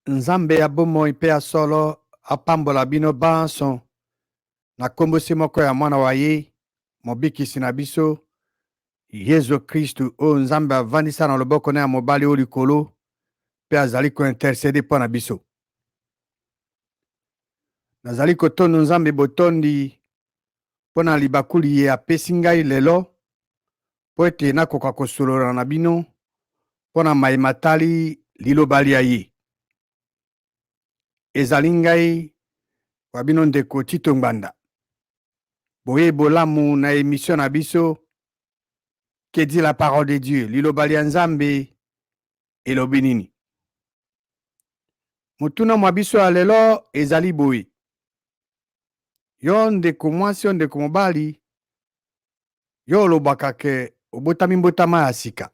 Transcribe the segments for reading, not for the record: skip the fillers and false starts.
Nzambe ya bomoi mpe ya solo apambola bino banso na kombosi moko ya mwana wa ye mobikisi na biso Yesu Kristu oyo Nzambe avandisa na loboko na ya mobali oyo likolo mpe azali kointercede mpo na biso. Nazali kotondo Nzambe botondi mpo na libakuli ye apesi ngai lelo mpo ete nakoka kosolola na bino mpo na mayema tali lilobali ya ye. Ezali ngai wa bino ndeko Tito Ngbanda. Boye bolamu na émission na biso que dit la parole de Dieu. Lilobali ya Nzambe elobi nini? Mutuna mwa biso ya lelo ezali boye. Yo ndeko mwasi yo ndeko mobali yo olobaka ke obotami mbotama ya sika.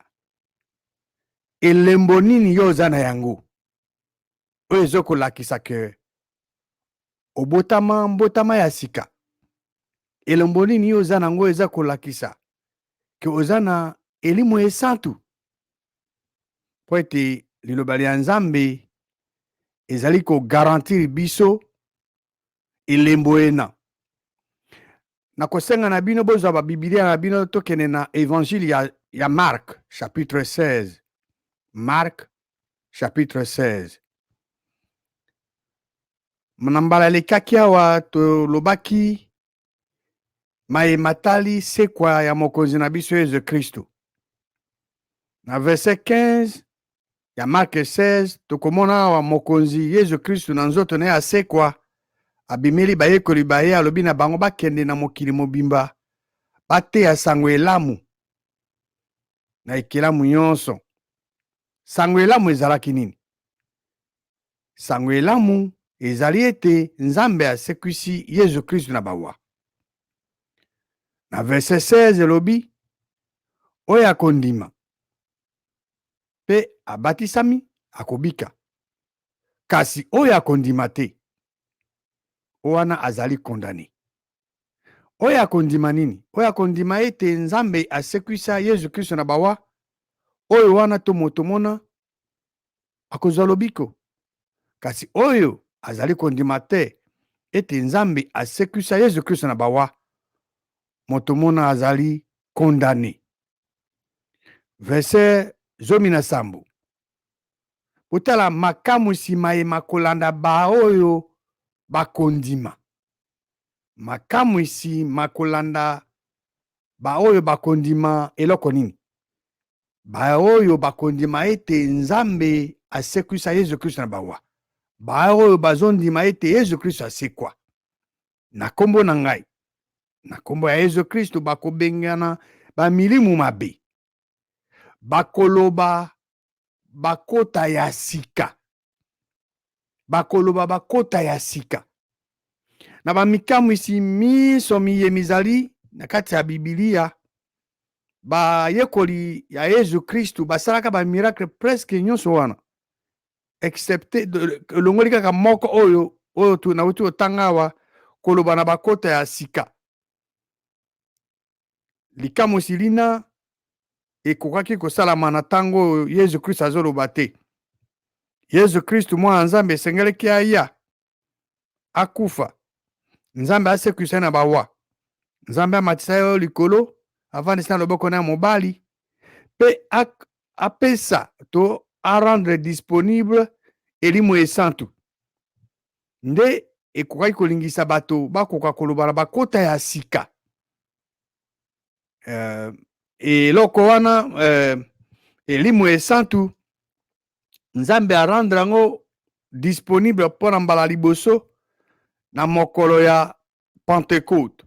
Elembo nini yo oza na yango? Oyo ezokolakisa ke obotama mbotama ya sika. Elembo nini yo oza nango eza kolakisa ke oza na elimu esantu. Po ete lilobali ya Nzambe ezali ko garantir biso elembo ena. Na kosenga na bino bozwa ba Biblia na bino tokene na évangile ya Marc chapitre 16. Marc chapitre 16. Mnambala lekaki awa tolobaki mayema tali sekwa ya mokonzi na biso Yesu Kristu. Na verset 15 ya Marc 16 tokomona awa mokonzi Yesu Kristu na nzoto na ye asekwa abimeli bayekoli baye alobi na bango bakende na mokili mobimba bateya sango elamu na ekelamu nyonso. Sango elamu ezalaki nini? Sango elamu ezali ete Nzambe asekwisi Yesu Kristu na bawa. Na verset 16 elobi oyo akondima pe abatisami akobika, kasi oyo akondima te wana azali kondane. Oyo akondima nini? Oyo akondima ete Nzambe asekwisa Yesu Kristu na bawa, oyo wana tomotomona akozwa lobiko. Kasi oyo azali kondima te ete Nzambe asekwisa Yesu Kristu na bawa, motomona azali kondane. Verset 17. Utala makamu nsima ye makolanda ba oyo bakondima. Makamu isi makolanda ba oyo bakondima eloko nini? Ba oyo bakondima ete Nzambe asekwisa Yesu Kristu na bawa. Ba oyo bazondima ete Yesu Kristu asekwa. Na kombo na ngai, na kombo ya Yesu Kristu bakobengana ba milimu mabe. Bakoloba bakota ya sika. Bakoloba bakota ya sika. Na bamikamu isi miso miye mizali na kati ya Biblia bayekoli ya Yesu Kristu basalaka ba miracle presque nyonso wana excepté longoli kaka moko oyo tunauti otanga awa koloba na bakota ya sika. Likamu silina ekokaki kosalama na tango Yesu Kristu azoloba te. Yesu Kristu mwana Nzambe esengeleki aya akufa, Nzambe asekwisa na bawa, Nzambe amatisa yo likolo avandisa na loboko na ya mobali pe apesa to arendre disponible elimu esantu nde ekokaki kolingisa bato bakoka koloba na bakota ya sika. Eloko wana elimu esantu Nzambe arendre yango disponible mpo na mbala liboso na mokolo ya Pentecôte.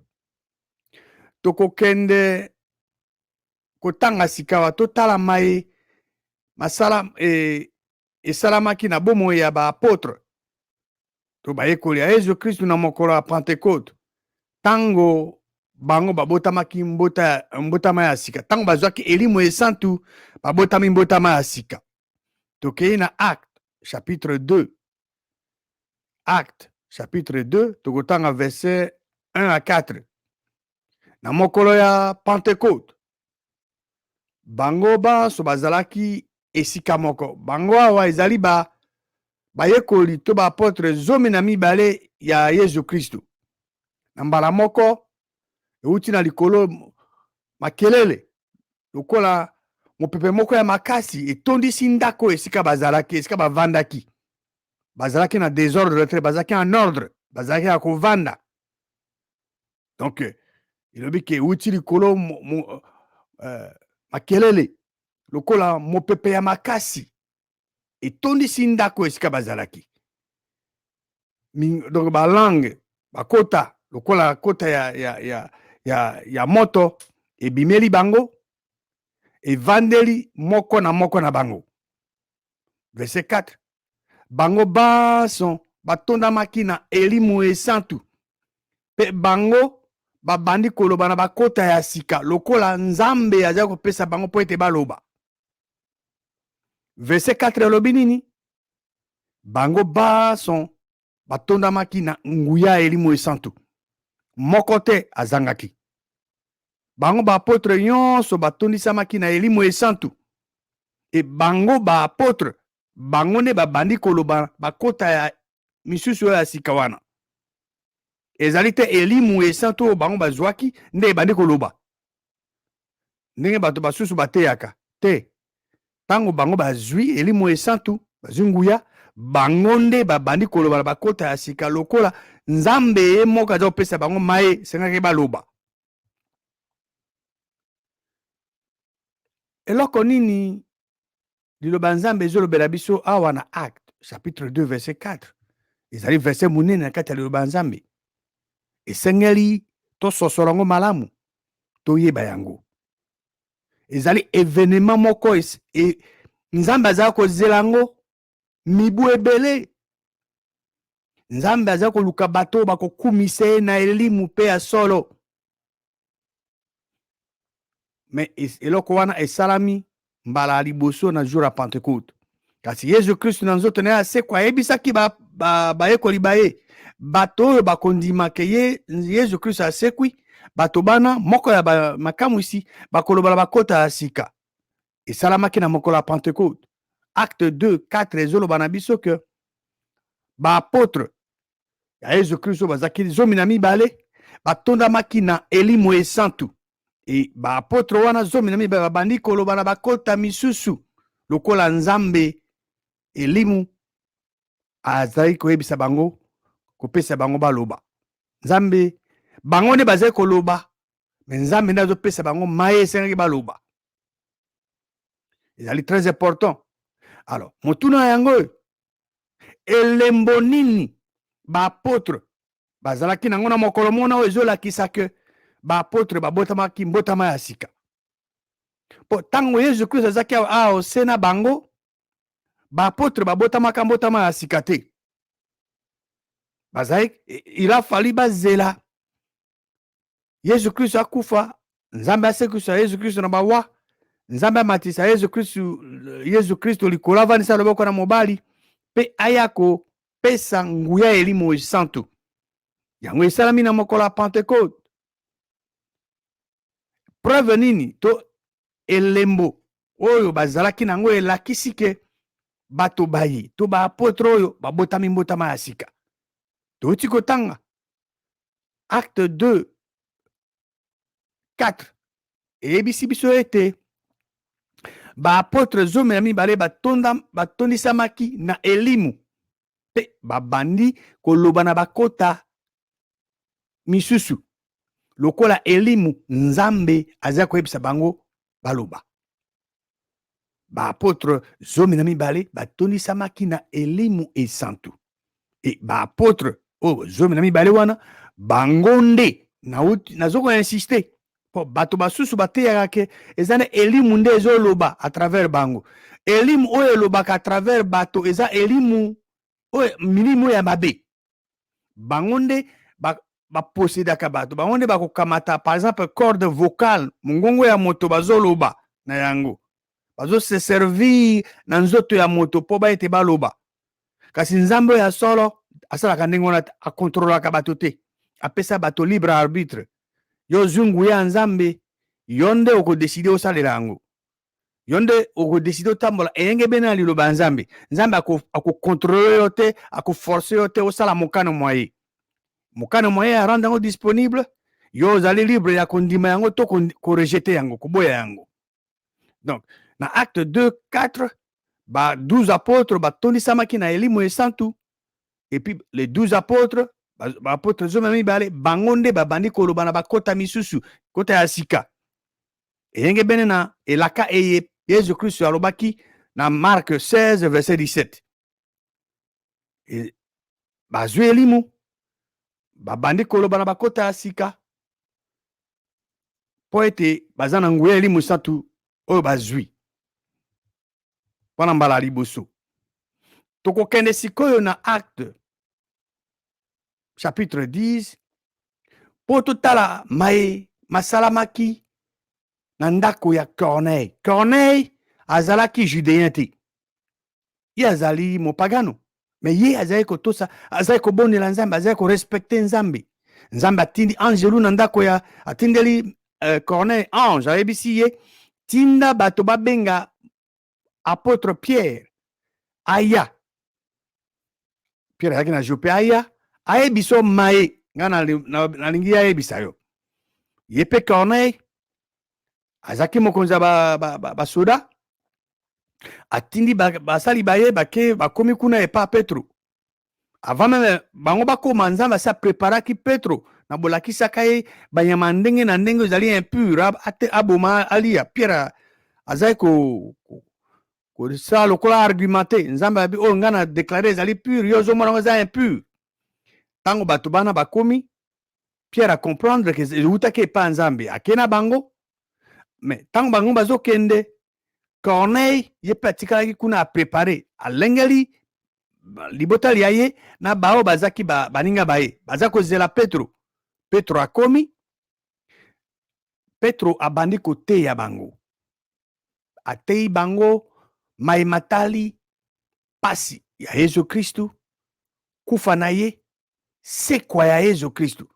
Tokokende kotanga sikawa totala maye masala esalamaki na bomoi ya baapotre to bayekoli ya Yesu Kristu na mokolo ya Pentecôte. Tango bango babotamaki mbotama ya sika, tango bazwaki elimu esantu babotami mbotama ya sika. Tokei na Acte chapitre 2. Acte chapitre 2 tokotanga verset 1 à 4. Na mokolo ya Pentecôte bango banso bazalaki esika moko. Bango awa ezali bayekoli to baapotre zomi na mibale ya Yesu Kristo. Na mbala moko euti na likolo makelele lokola mopepe moko ya makasi etondisi ndako esika bazalaki, esika bavandaki. Bazalaki na désordre te, bazalaki en ordre, bazalaki ya kovanda. Donc ilobi ke euti likolo makelele lokola mopepe ya makasi etondisi ndako esika bazalaki. Donc balangue bakota lokola kota ya moto ebimeli bango evandeli moko na bango. Verset 4. Bango baso batondamaki na elimu esantu. Pe bango babandi koloba na bakota ya sika lokola nzambe aza kopesa bango po ete baloba. Verset 4 elobi nini? Bango baso batondamaki na nguya elimu esantu. Moko te azangaki. Bango baapotre nyonso batondisamaki na elimu esantu. E bango baapotre bango ne babandi koloba bakota ya misusu ya sika wana. Ezali te elimu esantu oyo bango bazwaki nde ebandi koloba. Ndenge bato basusu bateyaka te. Tango bango bazwi elimu esantu, bazwi nguya, bango nde babandi koloba na bakota ya sika lokola nzambe ye moko aza kopesa bango maye sengaki baloba. Eloko nini liloba nzambe ezolobela biso awa na Acte chapitre 2 verset 4. Ezali verset munene na kati ya liloba nzambe. Esengeli tososola yango malamu toyeba yango. Ezali événement moko nzambe aza kozela yango mibu ebele. Nzambe aza koluka bato bakokumisa ye na elimu pe ya solo. Mais eloko wana esalami mbala liboso na jour ya Pentecôte. Kasi Yesu Kristo na nzoto na ye asekwa ayebisaki bayekoli baye bato oyo bakondima ke Yesu Kristo asekwi bato bana moko ya makamwisi bakoloba na bakota ya sika. Esalamaki na mokolo ya Pentecôte. Acte 2 4 ezoloba na biso ke baapotre ya Yesu Kristo bazaki zomi na mibale batondamaki na elimu esantu. E baapotre wana zomi na mibale babandi koloba na bakota misusu lokola nzambe elimu azali koyebisa bango kopesa bango baloba. Nzambe bango nde bazali koloba me nzambe nde azopesa bango maye esengaki baloba. Ezali très important. Alors motuna yango elembo nini baapotre bazalaki nango na mokolo mona oyo ezolakisa ke baapotre babotamaki mbotama ya sika. Po tango Yesu Kristo azaki awa osena bango baapotre babotamaka mbotama ya sika te. Bazali ilafali bazela Yesu Kristo akufa, nzambe asekisa Yesu Kristo na bawa, nzambe amatisa Yesu Kristo likolo avandisa loboko na mobali pe aya kopesa nguya elimu esantu. Yango esalami na mokolo ya Pentecôte. Preuve nini to elembo oyo bazalaki nango elakisi ke bato bayi to baapotre oyo babotami mbotama ya sika. Touti kotanga Acte 2 4 eyebisi biso ete baapotre zomi na mibale batondisamaki na elimu pe babandi koloba na bakota misusu lokola elimu nzambe aza koyebisa bango baloba. Baapotre zomi na mibale batondisamaki na elimu esantu. E baapotre zomi na mibale wana bango nde nazoko insiste po bato basusu bateyaka ke eza na elimu nde ezoloba à travers bango. Elimu oyo elobaka à travers bato eza elimu oyo milimu ya mabe. Bango nde baposedaka bato, bango nde bakokamata par exemple corde vocale mongongo ya moto bazoloba na yango, bazo se servir na nzoto ya moto po baete baloba. Kasi nzambe ya solo asalaka ndenge wana akontrolaka bato te, apesa bato libre arbitre. Yo zungu ya nzambe yo nde okodeside osalela yango. yonde okodeside otambola eyenge bene na liloba ya nzambe nzambe akokontrole yo te akoforce yo te osala mokano mwa ye mokano mwa ye arendre yango disponible yo ozali libre ya kondima yango to korejete yango koboya yango. Donc na acte 2:4 ba 12 apôtres batondisamaki na elimu esantu et puis les 12 apôtres baapôtre zomi na mibale bango nde babandi koloba na bakota misusu kota ya sika eyenge bene na elaka eye Yesu Kristo alobaki na Marc 16 verset 17 bazwi elimu babandi koloba na bakota ya sika mpo ete baza na nguya elimu santu oyo bazwi mpona mbala liboso. Tokokende sikoyo na acte chapitre 10 mpo totala maye masalamaki na ndako ya Corneille. Corneille azalaki judéen te, ye azali mopagano, me ye azali kotosa, azali kobondela nzambe, azali korespecte nzambe. Nzambe atindi angelu na ndako ya atindeli Corneille ange ayebisi ye tinda bato babenga apôtre Pierre aya. Pierre azalaki na Jope aya ayebiso maye nga nalingi ayebisa yo. Ye pe Corneille azaki mokonzi ya basoda atindi basali baye bake bakomi kuna epa Petro. Avant même bango bakoma nzambe asa preparaki Petro na bolakisaka ye banyama ndenge na ndenge ezali impur aboma alia. Pierre azali kosala lokola argumente nzambe abi oyo nga na deklare ezali pur yo ozomona ngo eza impur. Tango bato bana bakomi Pierre a comprendre ke eutaki epa nzambe ake na bango. Mais tango bango bazokende Corneille ye pe atikalaki kuna aprepare alengeli libota lia ye na bao bazaki baninga baye baza kozela Petro. Petro akomi, Petro abandi koteya bango, atei bango mai matali pasi ya Yesu Kristu, kufa na ye sekwa ya Yesu Kristu.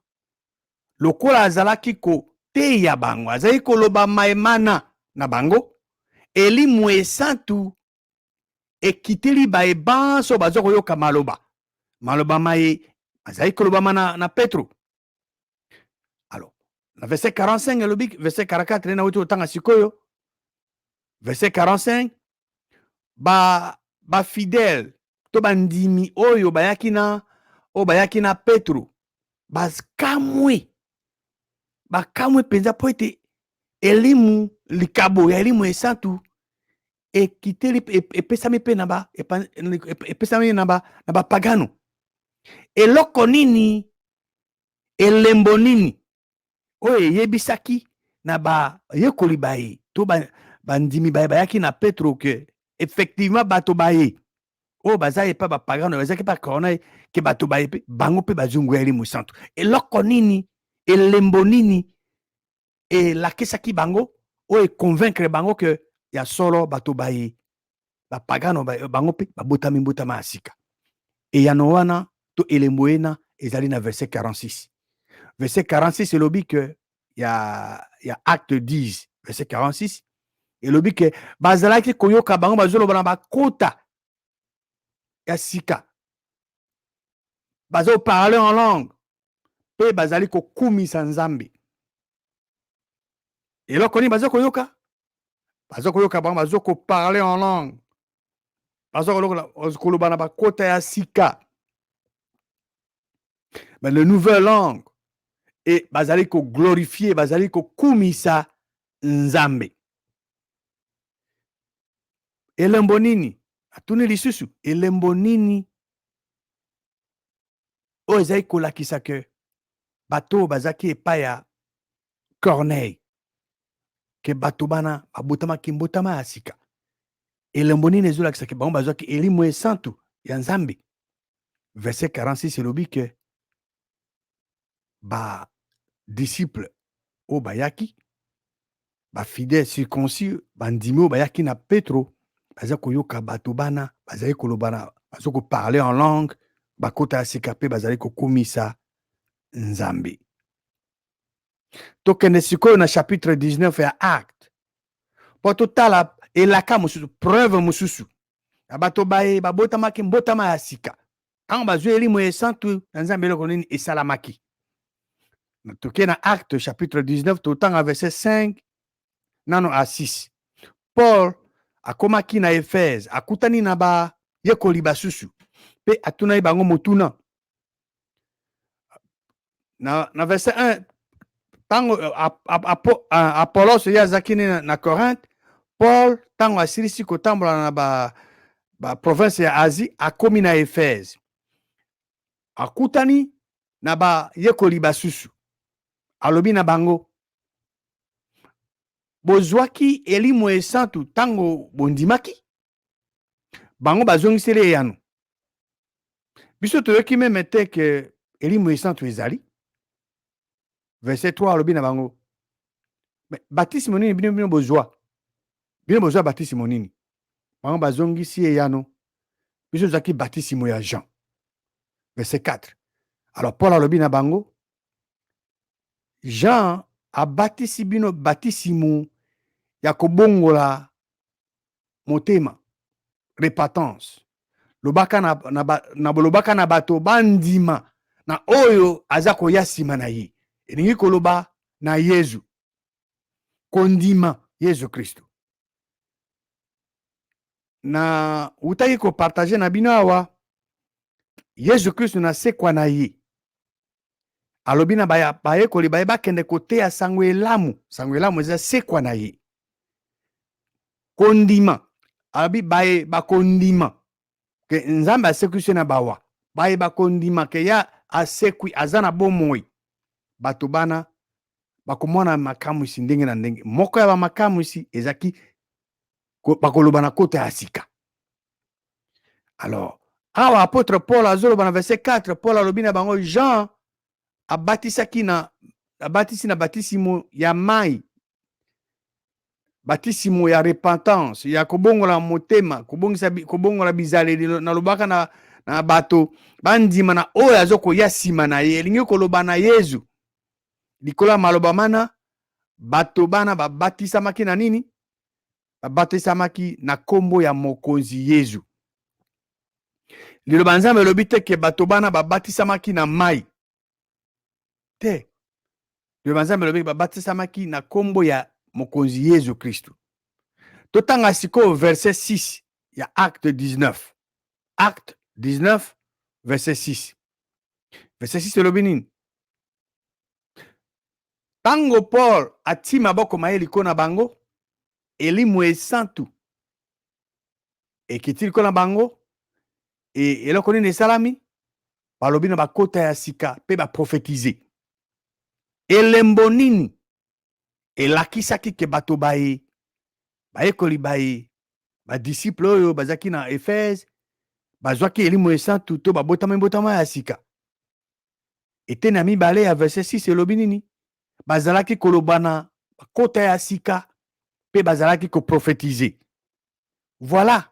Lokola azalaki koteya bango, azali koloba maemana na bango, elimu esantu ekiteli baye banso baza koyoka maloba. Maloba maye azali koloba na Petro. Alors, le verset 45 elobi, verset 44 na wuti otanga sikoyo. Verset 45 ba fidèle to bandimi oyo bayaki na Petro bakamwe penza po ete elimu likabo ya elimu esantu ekiteli epesami pe epesami na bapagano. Eloko nini elembo nini oyo eyebisaki na bayekoli baye to bandimi baye bayaki na Petro ke effectivement bato baye oyo baza epa bapagano bazaki pa Corneille ke bato baye pe bango pe bazungu ya elimu santu. Eloko nini elembo nini elakisaki bango oyo econvaincre bango ke ya solo bato baye bapagano bango pe babotami mbotama ya sika. Eyano wana to elembo ena ezali na verset 46. Verset 46 elobi ke ya acte 10 verset 46 elobi ke bazalaki koyoka bango bazoloba na bakota ya sika, bazo parler en langue pe bazali kokumisa nzambe. Eloko nini bazo koyoka bango bazo parler en langue, bazo koloba na bakota ya sika, mais le nouvelle langue et bazali ko glorifier, bazali ko kumisa nzambe. Elembo nini atuni lisusu elembo nini oyo ezali kolakisa ke bato bazaki epai ya Corneille ke bato bana babotamaki mbotama ya sika. Elembo nini ezolakisa ke bango bazwaki elimu esantu ya nzambe. Verset 46 elobi ke ba disciple oyo bayaki bafidèle circoncis bandimi oyo bayaki na Petro baza koyoka bato bana bazali kolobana bazo koparler en langue bakota ya sika pe bazali kokumisa nzambe. Tokende sikoyo na chapitre 19 ya acte po totala elaka mosusu preuve mosusu ya bato baye babotamaki mbotama ya sika ntango bazwi elimu esantu na nzambe eloko nini esalamaki. Toke na Acte chapitre 19 totanga verset 5 nano a 6. Paul akomaki na Efese akutani na bayekoli basusu mpe atunaki bango motuna na verset 1 tango Apollos ye azalaki na Corinthe, Paul tango asilisi kotambola na province ya Asie akomi na Efese akutani na bayekoli basusu alobi na bango bozwaki elimu esantu tango bondimaki bango bazongiseli eyano biso toyoki meme te ke elimu esantu ezali. Verset 3 alobi na bango batisimo nini bino bozwa batisimo nini bango bazongisi eyano biso tozwaki batisimo ya Jean. Verset 4 alors Paul alobi na bango Jean abatisi bino batisimo ya kobongola motema repentance lobaka lobaka na bato bandima na oyo aza koya nsima na ye elingi koloba na Yesu kondima Yesu Kristo na utaki kopartage na bino awa Yesu Kristo na sekwa na ye alobi na bayekoli baye bakende koteya sango elamu eza sekwa na ye kondima alobi baye bakondima ke nzambe asekwi na bawa baye bakondima ke ya asekwi aza na bomoi bato bana bakomona makamwisi ndenge na ndenge moko ya bamakamwisi ezaki bakoloba na kota ya sika. Alors awa apôtre Paul azoloba na verset 4 Paul alobi na bango Jean abatisi na batisimo ya mai batisimo ya repentance ya kobongola motema kobongola bizaleli na lobaka na bato bandima na oyo azokoya nsima na ye elingi koloba na Yesu likolo ya maloba mana bato bana babatisamaki na nini babatisamaki na kombo ya mokonzi Yesu. Liloba nzambe elobi te ke bato bana babatisamaki na mai te liloba nzambe elobi babatisamaki na kombo ya mokonzi Yesu Kristo. Totanga sikoyo verset 6 ya Acte 19 Acte 19 verset 6 verset 6 elobi nini tango Paul ati maboko maye liko na bango elimu esantu ekiti liko na bango eloko nini esalami balobi na bakota ya sika mpe baprofetize elembo nini elakisaki ke bato bayekoli badisiple oyo bazaki na Efese bazwaki elimu esantu to babotama ya sika ete na mibale ya verset 6 elobi nini bazalaki kolobana bakota ya sika mpe bazalaki koprofetize. Voilà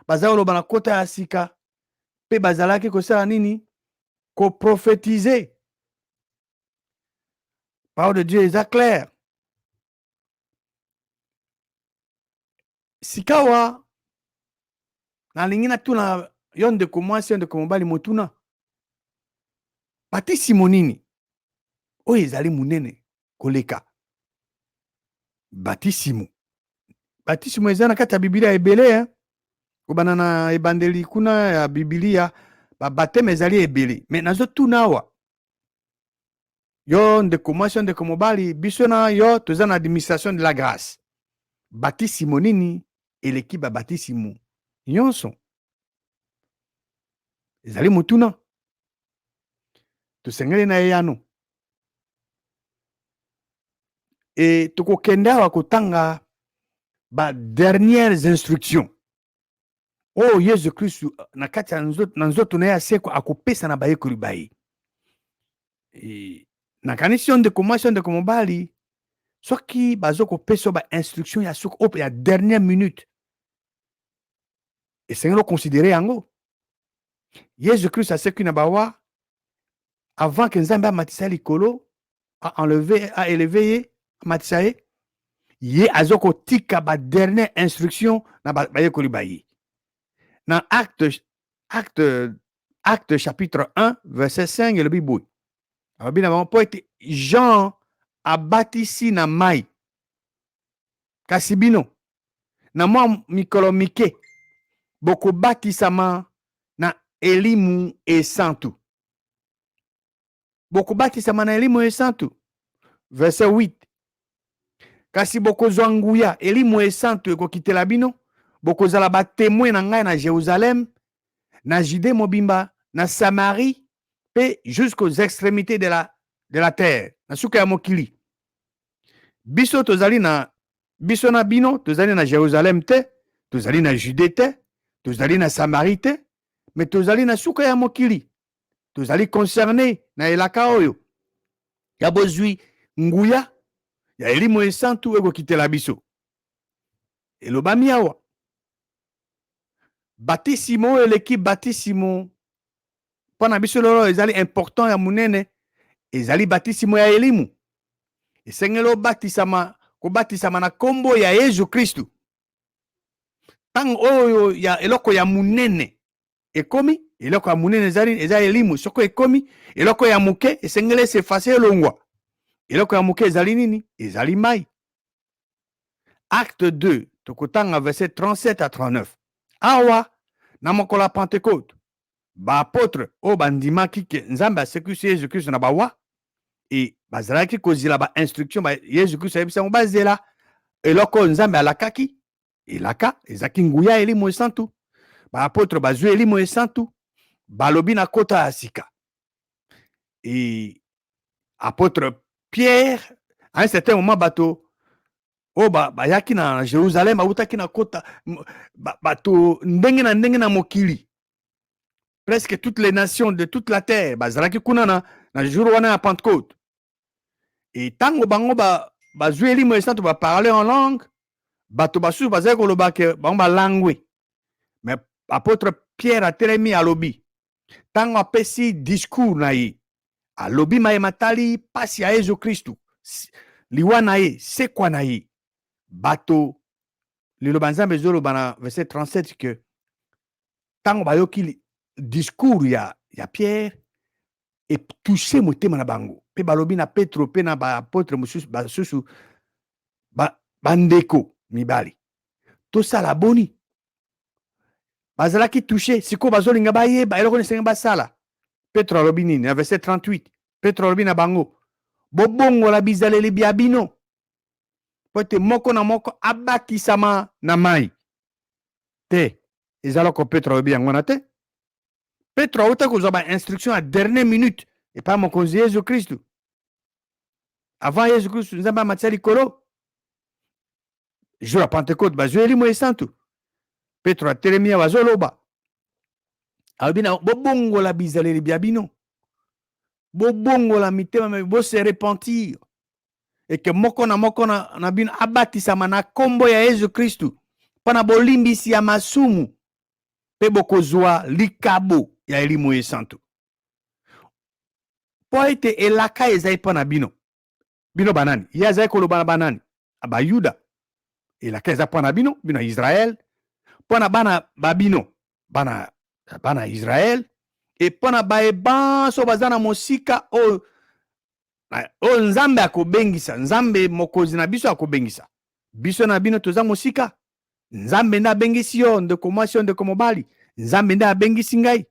bazalaki kolobana kota ya sika mpe bazalaki kosala nini koprofetize. Parole de Dieu eza clair. Sikawa nalingi natuna yo ndeko mwasi yo ndeko mobali motuna batisimo nini oyo ezali munene koleka batisimo eza na kati ya Biblia ebele kobana na ebandeli kuna ya Biblia babateme ezali ebele me nazotuna awa yo ndeko mwasi yo ndeko mobali biso na yo toza na administration de la grâce batisimo nini eleki batisimo nyonso ezali motuna tosengeli na eyano et tokokende awa kotanga ba dernières instructions oh Yesu Kristu na kati na nzoto na ye asekwa akopesa na bayekoli baye nakanisi yo ndeko mwasi yo ndeko mobali soki bazokopesa ba instruction ya soki oyo ya dernière minute esengeli okonsidere yango. Yesu Kristu asekwi na bawa avant que nzambe amatisa likolo a élevé ye amatisa ye ye azoko tika ba dernière instruction na ba yekoli ba ye. Dans acte chapitre 1 verset 5 le biboui. Abi na bango ete Jean abatisi na mai. Kasi bino na mwa mikolo mike boko batisama na elimu esantu. Boko batisama na elimu esantu. Verset 8. Kasi boko zwanguya elimu esantu ekokitela bino, boko zala ba témoin na ngai na Jérusalem, na Judée mobimba, na Samarie, pe jusqu'aux extrémités de la terre. Na suka ya mokili. Biso tozali na biso na bino, tozali na Jérusalem te, tozali na Judée te, tozali na Samarie te, mais tozali na suka ya mokili. Tozali concerné na elaka oyo. Ya bozwi nguya ya elimu esantu ekokitela biso. Elobami awa. Batisimo eleki batisimo mpona biso lolo ezali important ya munene, ezali batisimo ya elimu. Esengeli kobatisama na kombo ya Yesu Kristu. Tango oyo ya eloko ya munene ekomi, eloko ya munene ezali elimu. Soko ekomi, eloko ya muke esengeli s'effacer elongwa. Eloko ya muke ezali nini? Ezali mai. Acte 2, tokotanga verset 37 à 39. Awa, na mokolo ya Pentecôte, ba apôtre o bandimaki ke Nzambe asekisi Yesu Kristo na bawa, et bazalaki kozila ba instruction ba Yesu Kristo ayebisango bazela eloko Nzambe alakaki, elaka ezaki nguya elimu esantu. Ba apôtre bazwi elimu esantu, balobi na kota ya sika. Et apôtre Pierre, à un certain moment, bato bayaki na Jérusalem, autaki na kota bato ndenge na mokili. Presque toutes les nations de toute la terre, bazalaki kuna na jour wana ya Pentecôte. Et tango bango bazwi elimu esantu ba parler en langue, bato basusu bazali koloba ke bango balangwe. Mais apôtre Pierre atelemi alobi. Tango apesi discours na ye, alobi ma matali pasi ya Yesu Kristu. Liwa na ye, sekwa na ye. Bato, liloba Nzambe ezoloba na verset 37 que tango bayoki discours ya Pierre et touché motema na bango. Pe balobi na Petro pe na ba apôtre basusu bandeko mibali. Tosala boni. Bazalaki touché, siko bazolinga bayeba eloko nesenga basala. Petro alobi nini na verset 38. Petro alobi na bango, bobongola bizaleli bya bino. Pote moko na moko abatisama na mai. Te, ezaloko Petro alobi yango na te. Petro auta kozwa ba instruction à dernière minute et pas mokonzi Yesu Kristu. Avant Yesu Kristu Nzambe amatisa likolo. Jour ya Pentecôte bazwi elimu esantu. Petro atelemi awa azoloba. Alobi na bobongola bizaleli bya bino. Bobongola mitema bo se repentir. Et que moko na bino abatisama na kombo ya Yesu Kristu. Pana bolimbisi ya masumu. Pe bokozwa likabo ya elimu esantu. Po ete elaka ezai pana bino. Bino banani. Ya ezai koloba banani. Aba Yuda. Elaka ezai pana bino. Bino Israel. Pana bana babino. Bana Israel. Et pana baeba so bazana mosika o Nzambe akobengisa. Nzambe mokozi na biso akobengisa. Biso na bino toza mosika. Nzambe nda bengisi yo ndeko mwasi yo ndeko mobali. Nzambe nda abengisi ngai.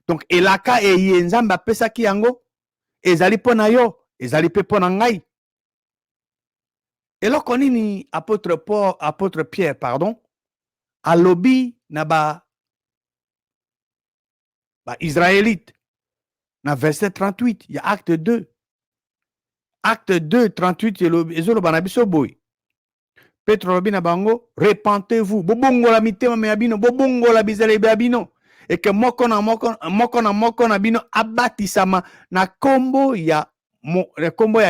Donc elaka eye Nzambe apesaki yango ezali pona yo, ezali pe pona ngai. Eloko nini apôtre Pierre, pardon, alobi na ba Israélite na verset 38, il y a acte 2. Acte 2, 38, ezoloba na biso boy. Petro alobi na bango, repentez-vous. Bobongola mitema me abino, bobongola bizaleli bya bino. Et que moko na bino abatisama na kombo ya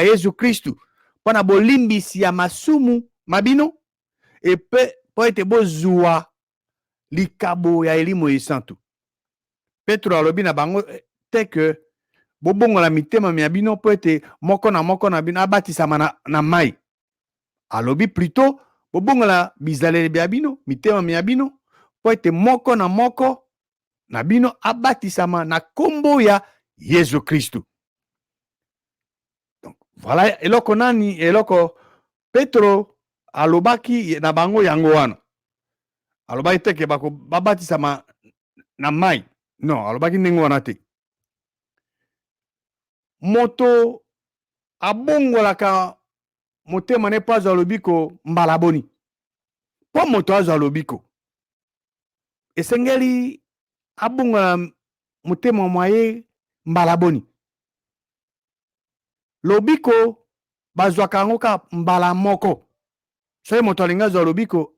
Yesu Kristu. Pona bolimbisi ya masumu mabino. Et po ete bozwa likabo ya elimu esantu. Petro alobi na bango te que bobongola mitema me abino po ete moko na bino abatisama na mai. alobi plutôt bobongola bizaleli bya bino mitema mya bino po ete moko na moko na bino abatisama na kombo ya Yesu Kristu. Donc voilà eloko nani eloko Petro alobaki na bango yango wana. Alobaki teke bako babatisama na mai. Non, alobaki ndenge wana te. Moto abongolaka motema ne pas alobiko mbala boni. Po moto azo alobiko. Esengeli abongola motema mwaye mbala boni. Lobiko bazwaka yango ka mbala moko. Soki moto alingi azwa lobiko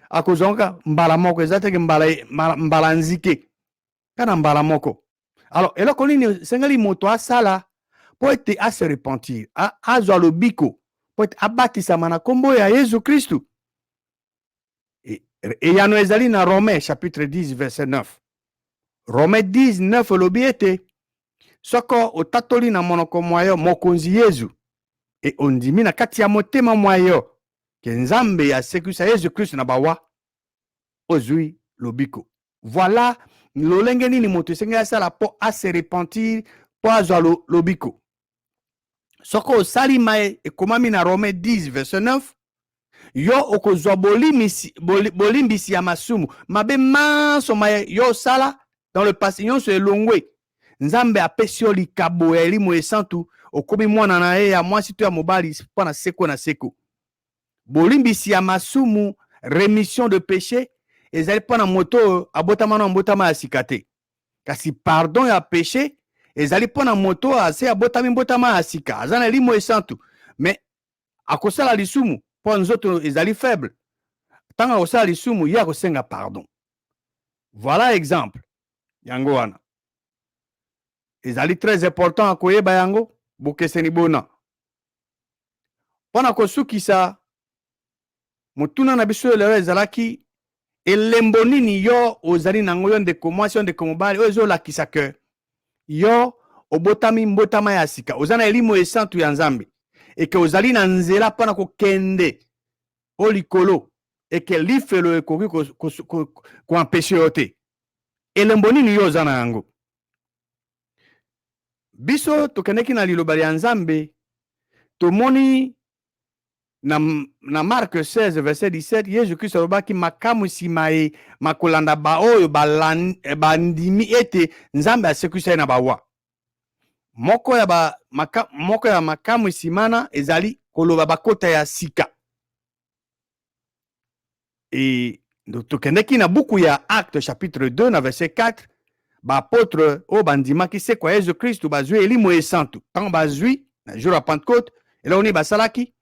akozonga mbala moko eza teke mbala nzike kana mbala moko. Alors eloko nini esengeli moto asala po ete ase repentir azwa lobiko po ete abatisama na kombo ya Yesu Kristu. Eyano ezali na Romains chapitre 10 verset 9. Romains 10 9 elobi ete soko otatoli na monoko mwayo mokonzi Yesu e ondimi na kati ya motema mwayo ke Nzambe asekisa Yesu Kristu na bawa ozwi lobiko. Voilà lolenge nini moto esengeli asala po ase repentir po azwa lobiko. Soko osali mae ekomami na Romains 10 verset 9 yo okozwa bolimbisi ya masumu mabe manso mae yo sala dans le passé nyonso elongwe Nzambe apesi yo likabo ya elimu esantu okomi mwana na ye ya mwasi to ya mobali mpo na seko na seko. Bolimbisi ya masumu remission de péché ezali mpo na moto abotama na mbotama ya sika te. Kasi pardon ya péché ezali mpo na moto ase abotami mbotama ya sika aza na elimu esantu mais akosala lisumu mpo nzoto ezali faible. Tanga akosala lisumu ye akosenga pardon. Voilà exemple yango wana. Ezali très important akoyeba yango bokeseni bona. Pona kosukisa motuna na biso lelo ezalaki elembo nini yo ozali nango yo ndeko mwasi yo ndeko mobali oyo ezolakisa ke yo obotami mbotama ya sika oza na elimu esantu ya Nzambe eke ozali na nzela mpona kokende o likolo eke lifelo ekoki koampeshe yo te. Elembo nini yo oza na yango? Biso tokendeki na liloba ya Nzambe tomoni na Marc 16 verset 17 Yesu Kristo alobaki makamu nsima ye makolanda baoyo bandimi ete Nzambe asekisa ye na bawa. Moko ya makamu nsimana ezali koloba bakota ya sika. Et tokendeki na buku ya Acte chapitre 2 na verset 4 baapôtre oyo bandimaki se kwa Yesu Kristu bazwi elimu esantu. Tango bazwi na jour ya Pentecôte eloko nini basalaki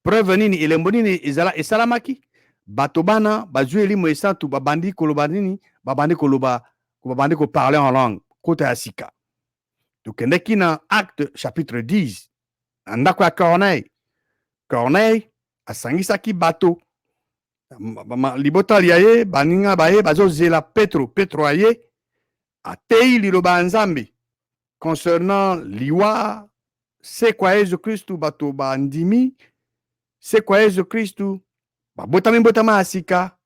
preuve nini elembo nini esalamaki bato bana bazwi elimu esantu babandi koloba nini babandi koparler en langue kota ya sika. Tokendeki na Acte chapitre 10 na ndako ya Corneille asangisaki bato libota liaye baninga baye bazozela Petro aye atei liloba ya Nzambe concernant liwa se kwa Yesu Kristu bato bandimi se kwa Yesu Kristu babotami mbotama ya sika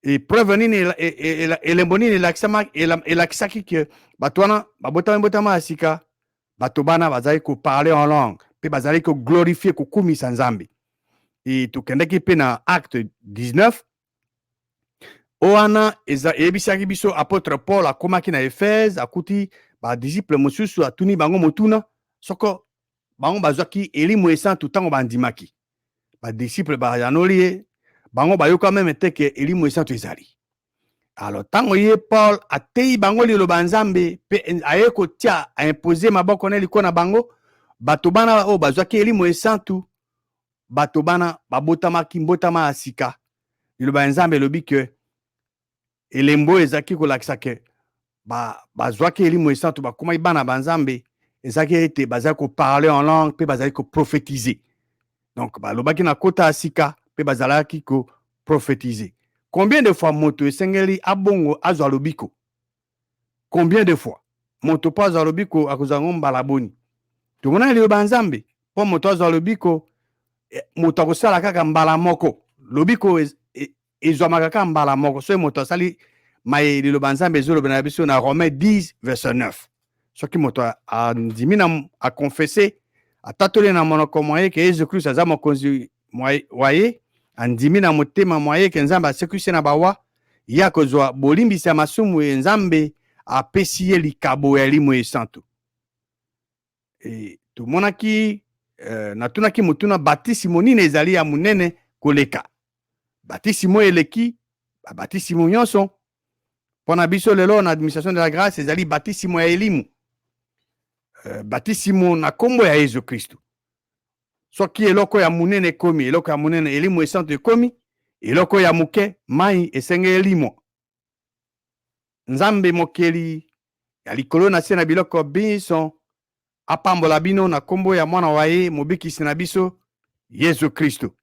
e preuve nini elembo nini elakisaki ke bato wana babotami mbotama ya sika bato bana bazali koparler en langue pe bazali koglorifier kokumisa Nzambe. Et tokendeki pe na Acte 19 owana eyebisaki biso apôtre Paul akomaki na Efeze akuti badisciple mosusu atuni bango motuna soko bango bazwaki elimu esantu ntango bandimaki badisciple bayanoli ye bango bayoka meme teke elimu esantu ezali. Alors ntango ye Paul atei bango liloba Nzambe mpe aye kotia aimpose maboko na likolo na bango bato bana oyo bazwaki elimu esantu bato bana babotamaki mbotama ya sika. Liloba Nzambe elobi ke elembo ezaki kolakisa ke bazwaki elimu esantu bakomaki bana banzambe ezaki ete bazali koparler en langue mpe bazali koprophétiser. Donc balobaki na kota ya sika mpe bazalaki koprophétiser. Combien de fois moto esengeli abongo azwa lobiko? Combien de fois moto po azwa lobiko akozwa ngo mbala boni? Tomona liloba Nzambe po moto azwa lobiko moto akosala kaka mbala moko lobiko ezwamaka kaka mbala moko soki moto asali mayele liloba nzambe ezoloba na biso na Romain 10 verset 9 soki moto andimi na akonfese atatoli na monoko mwa ye ke Yesu Kristo aza mokonzi wa ye andimi na motema mwa ye ke nzambe asekwisi na bawa ye akozwa bolimbisi ya masumu ye nzambe apesi ye likabo ya limoi santu. Tomonaki natunaki mutuna batisimo nini ezali ya munene koleka batisimo eleki batisimo nyonso mpona biso lelo na administration de la grâce ezali batisimo ya elimu batisimo na kombo ya Yesu Kristo soki eloko ya munene ekomi eloko ya munene elimu esantu ekomi eloko ya muke mai esenge elimo nzambe mokeli ya likolo na se na biloko biso apambola bino na kombo ya mwana wa ye mobikisi na biso Yesu Kristo.